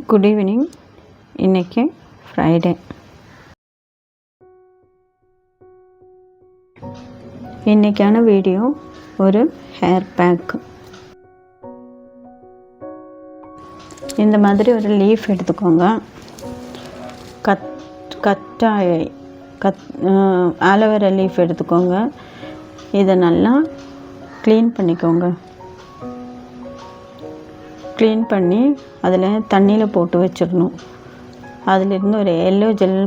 Good evening. இன்றைக்கி Friday. இன்றைக்கான video ஒரு ஹேர் பேக். இந்த மாதிரி ஒரு லீஃப் எடுத்துக்கோங்க. கத்தாழை ஆலோவேரா லீஃப் எடுத்துக்கோங்க. இதை நல்லா க்ளீன் பண்ணிக்கோங்க. க்ளீன் பண்ணி அதில் தண்ணியில் போட்டு வச்சிடணும். அதிலிருந்து ஒரு எல்லோ ஜெல்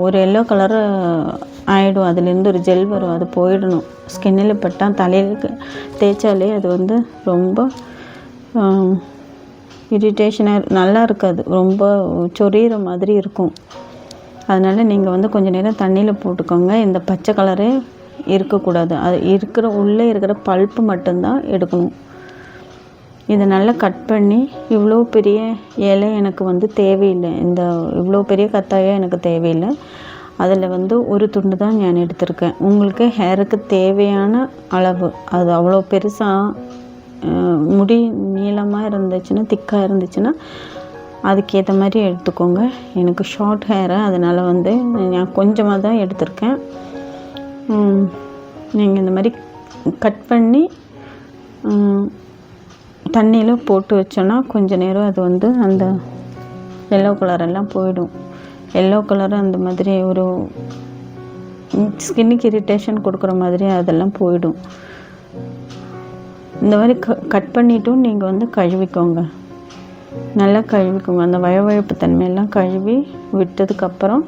ஒரு எல்லோ கலரு ஆகிடும். அதுலேருந்து ஒரு ஜெல் வரும், அது போயிடணும். ஸ்கின்னில் பட்டால் தலையில் தேய்ச்சாலே அது வந்து ரொம்ப இரிட்டேஷனாக நல்லா இருக்காது, ரொம்ப சொரியிற மாதிரி இருக்கும். அதனால் நீங்கள் வந்து கொஞ்சம் நேரம் தண்ணியில் போட்டுக்கோங்க. இந்த பச்சை கலரே இருக்கக்கூடாது, அது உள்ளே இருக்கிற பல்ப்பு மட்டும்தான் எடுக்கணும். இதை நல்லா கட் பண்ணி, இவ்வளோ பெரிய இலை எனக்கு வந்து தேவையில்லை, இவ்வளோ பெரிய கத்தாயம் எனக்கு தேவையில்லை. அதில் வந்து ஒரு துண்டு தான் நான் எடுத்திருக்கேன். உங்களுக்கு ஹேருக்கு தேவையான அளவு, அது அவ்வளோ பெருசாக முடி நீளமாக இருந்துச்சுன்னா, திக்காக இருந்துச்சுன்னா அதுக்கேற்ற மாதிரி எடுத்துக்கோங்க. எனக்கு ஷார்ட் ஹேரு, அதனால் வந்து நான் கொஞ்சமாக தான் எடுத்திருக்கேன். நீங்கள் இந்த மாதிரி கட் பண்ணி தண்ணியில் போட்டு வச்சோன்னா கொஞ்ச நேரம் அது வந்து அந்த எல்லோ கலரெல்லாம் போயிடும். எல்லோ கலர் அந்த மாதிரி ஒரு ஸ்கின்னுக்கு இரிட்டேஷன் கொடுக்குற மாதிரி அதெல்லாம் போயிடும். இந்த மாதிரி கட் பண்ணிவிட்டும் நீங்கள் வந்து கழுவிக்கோங்க. நல்லா கழுவிக்கோங்க. அந்த வழவழப்பு தன்மையெல்லாம் கழுவி விட்டதுக்கப்புறம்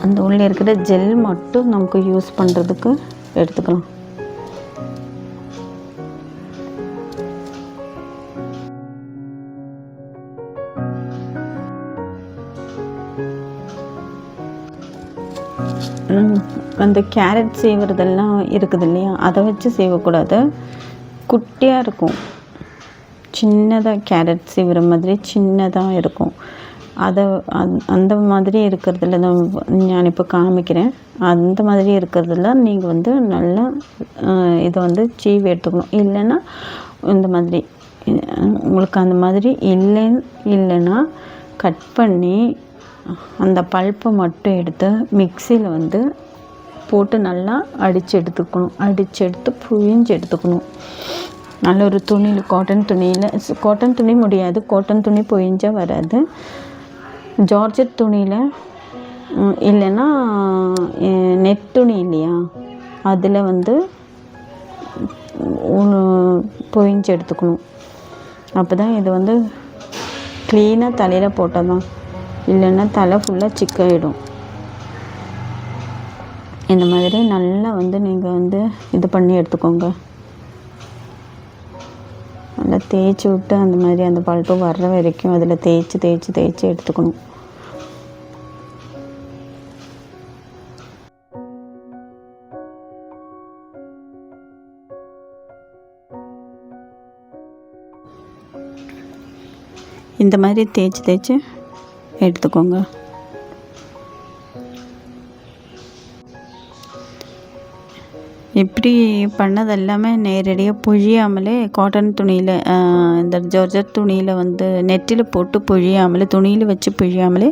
அந்த உள்ளே இருக்கிற ஜெல் மட்டும் நமக்கு யூஸ் பண்ணுறதுக்கு எடுத்துக்கலாம். அந்த கேரட் சீவுறதெல்லாம் இருக்குது இல்லையா, அதை வச்சு சீவக்கூடாது. குட்டியாக இருக்கும், சின்னதாக கேரட் சீவுற மாதிரி சின்னதாக இருக்கும். அந்த மாதிரி இருக்கிறதுல நான் இப்போ காமிக்கிறேன். அந்த மாதிரி இருக்கிறதுல நீங்கள் வந்து நல்லா இதை வந்து சீவி எடுத்துக்கணும். இல்லைன்னா இந்த மாதிரி உங்களுக்கு அந்த மாதிரி இல்லைன்னா கட் பண்ணி அந்த பல்ப்பை மட்டும் எடுத்து மிக்சியில் வந்து போட்டு நல்லா அடித்து எடுத்து புழிஞ்சு எடுத்துக்கணும். நல்ல ஒரு துணியில், காட்டன் துணி முடியாது, காட்டன் துணி புழிஞ்சால் வராது. ஜார்ஜெட் துணியில் இல்லைன்னா நெட் துணி இல்லையா, அதில் வந்து புழிஞ்சு எடுத்துக்கணும். அப்போ தான் இது வந்து க்ளீனாக தலையில் போட்டால் தான், இல்லைன்னா தலை ஃபுல்லாக சிக்காயிடும். இந்த மாதிரி நல்லா வந்து நீங்கள் வந்து இது பண்ணி எடுத்துக்கோங்க. நல்லா தேய்ச்சி விட்டு அந்த மாதிரி அந்த பல்ப்பு வர்ற வரைக்கும் அதில் தேய்ச்சி எடுத்துக்கணும். இந்த மாதிரி தேய்ச்சி எடுத்துக்கோங்க. இப்படி பண்ணது எல்லாமே நேரடியாக புழியாமலே காட்டன் துணியில், இந்த ஜார்ஜெட் துணியில் வந்து நெட்டில் போட்டு புழியாமலே, துணியில் வச்சு புழியாமலே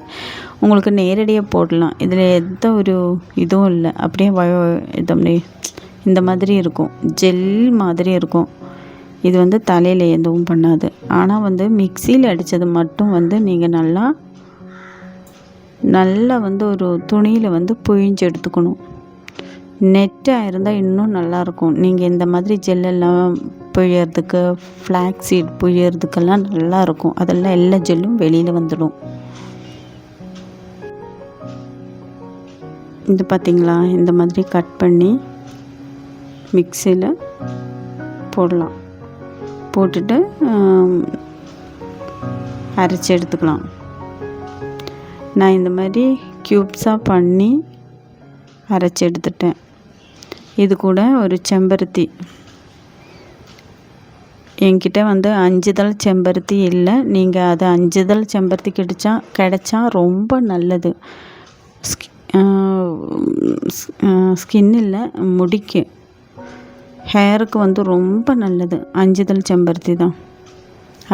உங்களுக்கு நேரடியாக போடலாம். இதில் எந்த ஒரு இதுவும் இல்லை. அப்படியே இது அப்படியே இந்த மாதிரி இருக்கும், ஜெல் மாதிரி இருக்கும். இது வந்து தலையில் எதுவும் பண்ணாது. ஆனால் வந்து மிக்சியில் அடித்தது மட்டும் வந்து நீங்கள் நல்லா வந்து ஒரு துணியில் வந்து புழிஞ்சு எடுத்துக்கணும். நெட்டாக இருந்தால் இன்னும் நல்லாயிருக்கும். நீங்கள் இந்த மாதிரி ஜெல்லெல்லாம் புழியறதுக்கு, ஃப்ளாக் சீட் புழியறதுக்கெல்லாம் நல்லாயிருக்கும். அதெல்லாம் எல்லா ஜெல்லும் வெளியில் வந்துடும். இது பார்த்திங்களா, இந்த மாதிரி கட் பண்ணி மிக்சியில் போடலாம். போட்டுட்டு அரைச்சி எடுத்துக்கலாம். நான் இந்த மாதிரி க்யூப்ஸாக பண்ணி அரைச்சி எடுத்துட்டேன். இது கூட ஒரு செம்பருத்தி, என்கிட்ட வந்து 5 இதழ் செம்பருத்தி இல்லை. நீங்கள் அது 5 இதழ் செம்பருத்தி கிடைச்சா ரொம்ப நல்லது. ஸ்கின்னில் முடிக்கு ஹேருக்கு வந்து ரொம்ப நல்லது 5 இதழ் செம்பருத்தி தான்.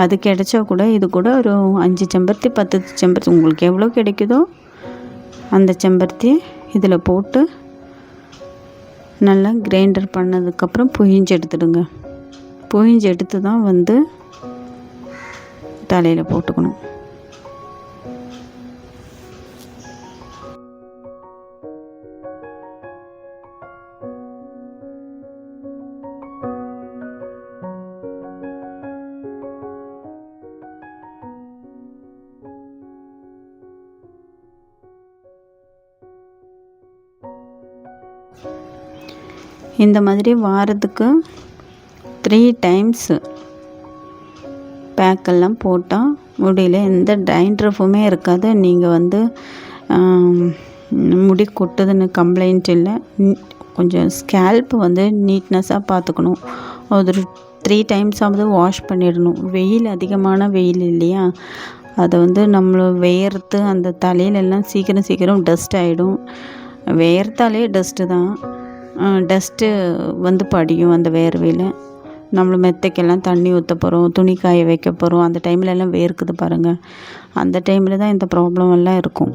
அது கிடைச்சா கூட இது கூட ஒரு 5 செம்பருத்தி 10 செம்பருத்தி உங்களுக்கு எவ்வளோ கிடைக்குதோ அந்த செம்பருத்தி இதில் போட்டு நல்லா கிரைண்டர் பண்ணதுக்கப்புறம் புழிஞ்சு எடுத்துடுங்க. புழிஞ்சு எடுத்து தான் வந்து தலையில் போட்டுக்கணும். இந்த மாதிரி வாரத்துக்கு 3 டைம்ஸு பேக்கெல்லாம் போட்டால் முடியல எந்த டைண்ட்ரஃபுமே இருக்காது. நீங்கள் வந்து முடி கொட்டுதுன்னு கம்ப்ளைண்ட் இல்லை. கொஞ்சம் ஸ்கேல்ப் வந்து நீட்னஸாக பார்த்துக்கணும். ஒரு 3 டைம்ஸாவது வாஷ் பண்ணிடணும். வெயில் அதிகமான வெயில் இல்லையா, அதை வந்து நம்மளை வேர்த்து அந்த தலையிலெல்லாம் சீக்கிரம் டஸ்ட் ஆகிடும். வேர்த்தாலே டஸ்ட்டு தான். டஸ்ட்டு வந்து படியும் அந்த வேர்வையில். நம்மளை மெத்தைக்கெல்லாம் தண்ணி ஊற்ற போகிறோம், துணி காய வைக்க போகிறோம், அந்த டைம்லெல்லாம் வேர்க்குது பாருங்கள். அந்த டைமில் தான் இந்த ப்ராப்ளம் எல்லாம் இருக்கும்.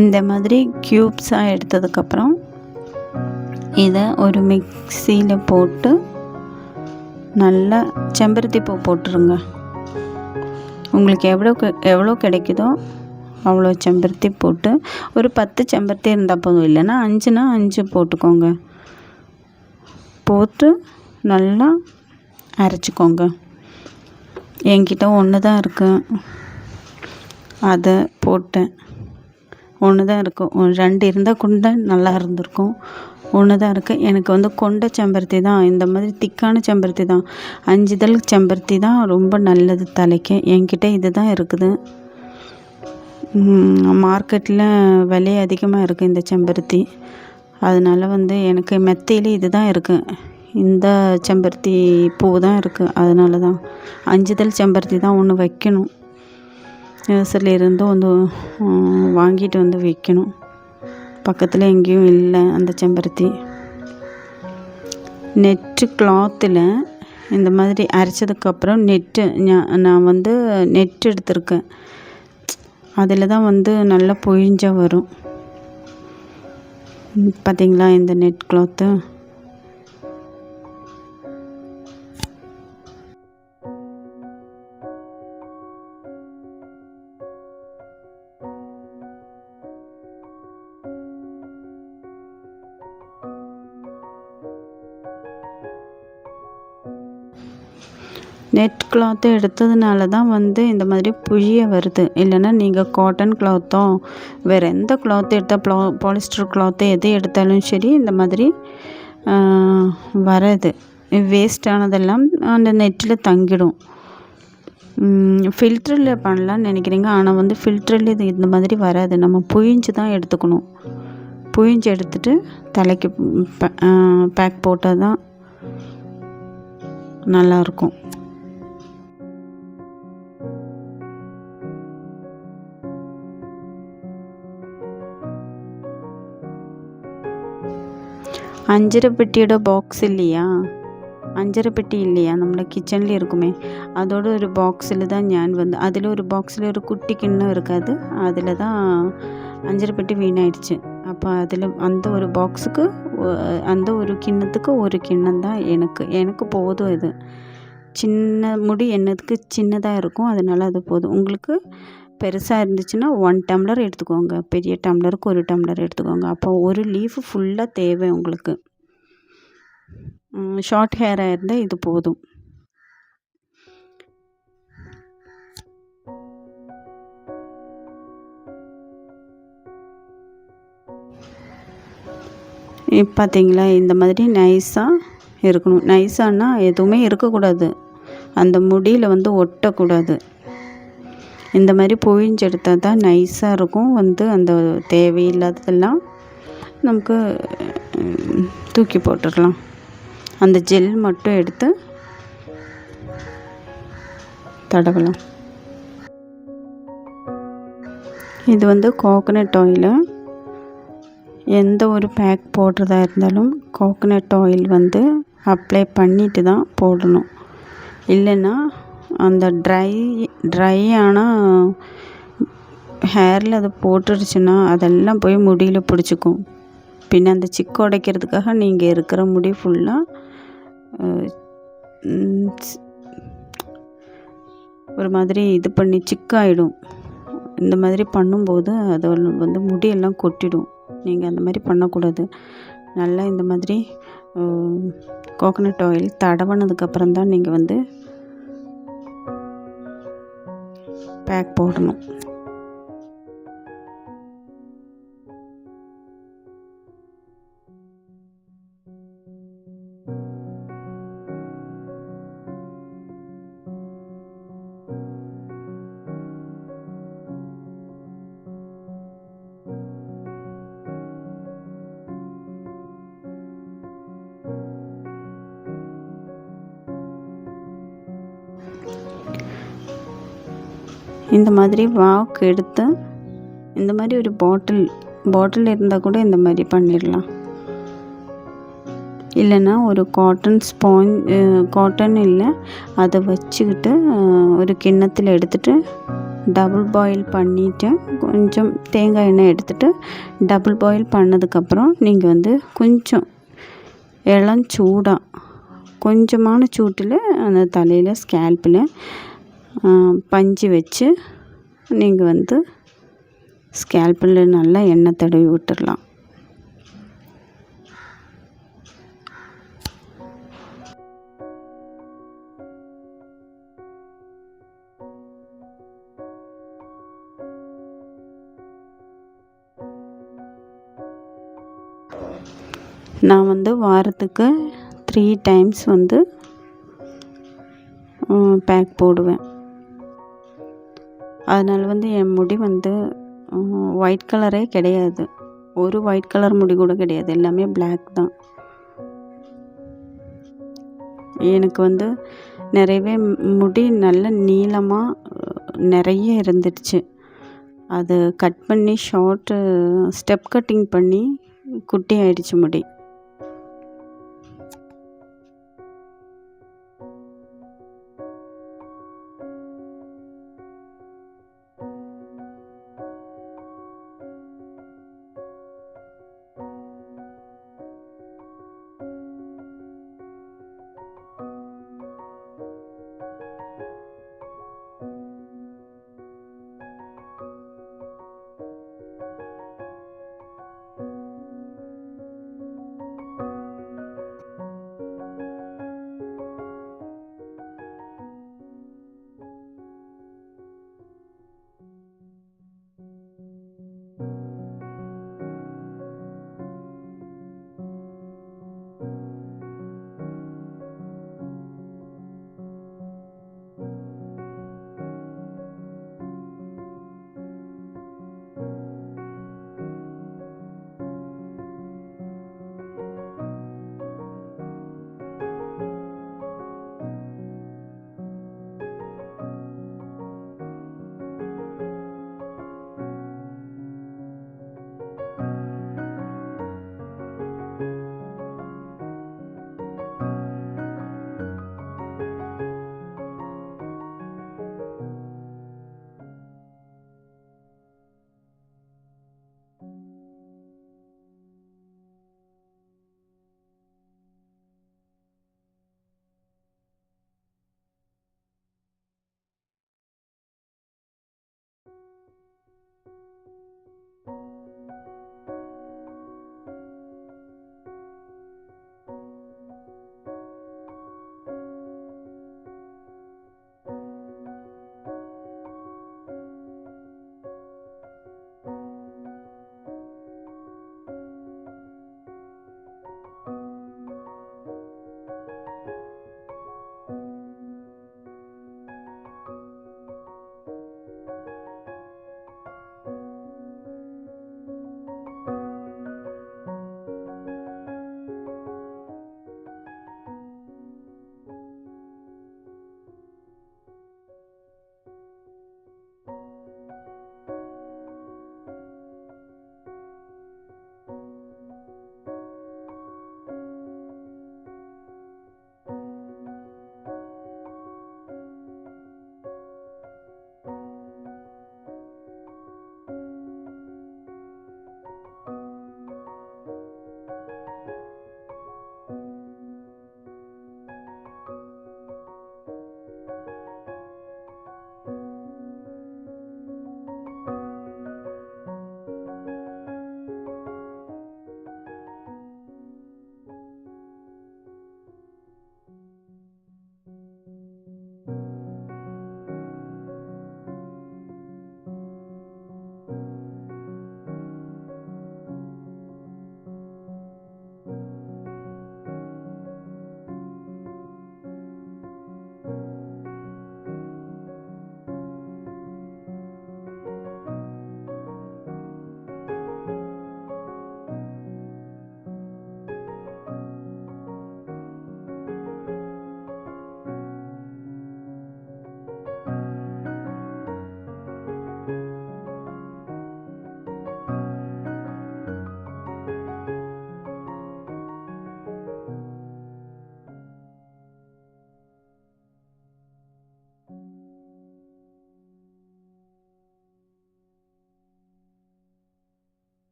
இந்த மாதிரி க்யூப்ஸாக எடுத்ததுக்கப்புறம் இதை ஒரு மிக்சியில் போட்டு நல்லா செம்பருத்தி பூ போட்டுருங்க. உங்களுக்கு எவ்வளோ கிடைக்குதோ அவ்வளோ செம்பருத்தி போட்டு ஒரு 10 செம்பருத்தி இருந்தால் போதும், இல்லைன்னா 5னா 5 போட்டுக்கோங்க. போட்டு நல்லா அரைச்சிக்கோங்க. என்கிட்ட 1 தான் இருக்குது, அதை போட்டேன். 1 தான் இருக்கும். 2 இருந்தால் கூட நல்லா இருந்திருக்கும். 1 தான் இருக்குது. எனக்கு வந்து கொண்ட செம்பருத்தி தான், இந்த மாதிரி திக்கான செம்பருத்தி தான், 5 இதழ் செம்பருத்தி தான் ரொம்ப நல்லது தலைக்கு. என்கிட்ட இது தான் இருக்குது. மார்க்கெட்டில் விலை அதிகமாக இருக்குது இந்த செம்பருத்தி. அதனால் வந்து எனக்கு மெத்தையில் இது தான் இருக்குது. இந்த செம்பருத்தி பூ தான் இருக்குது. அதனால தான் 5 இதழ் செம்பருத்தி தான் ஒன்று வைக்கணும். நர்சரியிலேருந்து வந்து வாங்கிட்டு வந்து வைக்கணும். பக்கத்தில் எங்கேயும் இல்லை அந்த செம்பருத்தி. நெட்டு கிளாத்தில் இந்த மாதிரி அரைச்சதுக்கப்புறம் நான் வந்து நெட் எடுத்திருக்கேன். அதில் தான் வந்து நல்லா பொழிஞ்சா வரும். பார்த்தீங்களா இந்த நெட் கிளாத்து. நெட் கிளாத்து எடுத்ததுனால தான் வந்து இந்த மாதிரி புழிய வருது. இல்லைன்னா நீங்கள் காட்டன் கிளாத்தோ வேறு எந்த கிளாத்து எடுத்தால் பாலிஸ்டர் கிளாத்து எது எடுத்தாலும் சரி இந்த மாதிரி வராது. வேஸ்டானதெல்லாம் அந்த நெட்டில் தங்கிடும். ஃபில்டரில் பண்ணலான்னு நினைக்கிறீங்க, ஆனால் வந்து ஃபில்டரில் இது இந்த மாதிரி வராது. நம்ம புழிஞ்சு தான் எடுத்துக்கணும். புழிஞ்சு எடுத்துகிட்டு தலைக்கு பேக் போட்டால் தான் நல்லாயிருக்கும். அஞ்சரை பெட்டியோட பாக்ஸ் இல்லையா, அஞ்சரை பெட்டி இல்லையா நம்மள கிச்சனில் இருக்குமே, அதோட ஒரு பாக்ஸில் தான் ഞാൻ வந்து அதில் ஒரு பாக்ஸில் ஒரு குட்டி கிண்ணம் இருக்காது, அதில் தான் அஞ்சரை பெட்டி வீணாயிடுச்சு. அப்போ அதில் அந்த ஒரு பாக்ஸுக்கு அந்த ஒரு கிண்ணத்துக்கு ஒரு கிண்ணம் தான் எனக்கு போதும். இது சின்ன முடி என்னதுக்கு சின்னதாக இருக்கும், அதனால் அது போதும். உங்களுக்கு பெருசாக இருந்துச்சுன்னா 1 டம்ளர் எடுத்துக்கோங்க, பெரிய டம்ளருக்கு 1 டம்ளர் எடுத்துக்கோங்க. அப்போ ஒரு லீஃப் ஃபுல்லாக தேவை உங்களுக்கு. ஷார்ட் ஹேராக இருந்தால் இது போதும். பார்த்தீங்களா இந்த மாதிரி நைஸாக இருக்கணும். நைஸானா எதுவுமே இருக்கக்கூடாது, அந்த முடியில் வந்து ஒட்டக்கூடாது. இந்த மாதிரி புழிஞ்செடுத்தால் தான் நைஸாக இருக்கும். அந்த தேவையில்லாததெல்லாம் நமக்கு தூக்கி போட்டுடலாம். அந்த ஜெல் மட்டும் எடுத்து தடவலாம். இது கோகனட் ஆயிலு. எந்த ஒரு பேக் போடுறதா இருந்தாலும் கோகனட் ஆயில் அப்ளை பண்ணிட்டு தான் போடணும். இல்லைன்னா அந்த ட்ரையான ஹேரில் அதை போட்டுடுச்சுன்னா அதெல்லாம் போய் முடியில் பிடிச்சிக்கும். பின்ன அந்த சிக்கு உடைக்கிறதுக்காக நீங்கள் இருக்கிற முடி ஃபுல்லாக ஒரு மாதிரி இது பண்ணி சிக்காயிடும். இந்த மாதிரி பண்ணும்போது அது முடியெல்லாம் கொட்டிடும். நீங்கள் அந்த மாதிரி பண்ணக்கூடாது. நல்லா இந்த மாதிரி கோகனட் ஆயில் தடவினதுக்கப்புறம் தான் நீங்கள் பேக் போடணும். இந்த மாதிரி வாக் எடுத்து இந்த மாதிரி ஒரு பாட்டில் இருந்தால் கூட இந்த மாதிரி பண்ணிடலாம். இல்லைன்னா ஒரு காட்டன் இல்லை, அதை வச்சுக்கிட்டு ஒரு கிண்ணத்தில் எடுத்துகிட்டு டபுள் பாயில் பண்ணிவிட்டு கொஞ்சம் தேங்காய் எண்ணெய் எடுத்துகிட்டு டபுள் பாயில் பண்ணதுக்கப்புறம் நீங்கள் கொஞ்சம் இளஞ்சூடாக கொஞ்சமான சூட்டில் அந்த தலையில் ஸ்கேல்பில் பஞ்சு வச்சு நீங்கள் ஸ்கேல்பில் நல்லா எண்ணெய் தடவி விட்டுடலாம். நான் வாரத்துக்கு 3 டைம்ஸ் பேக் போடுவேன். அதனால் என் முடி ஒயிட் கலரே கிடையாது. ஒரு ஒயிட் கலர் முடி கூட கிடையாது. எல்லாமே பிளாக் தான். எனக்கு நிறையவே முடி நல்ல நீளமாக நிறைய இருந்துடுச்சு. அது கட் பண்ணி ஸ்டெப் கட்டிங் பண்ணி குட்டி ஆயிடுச்சு முடி.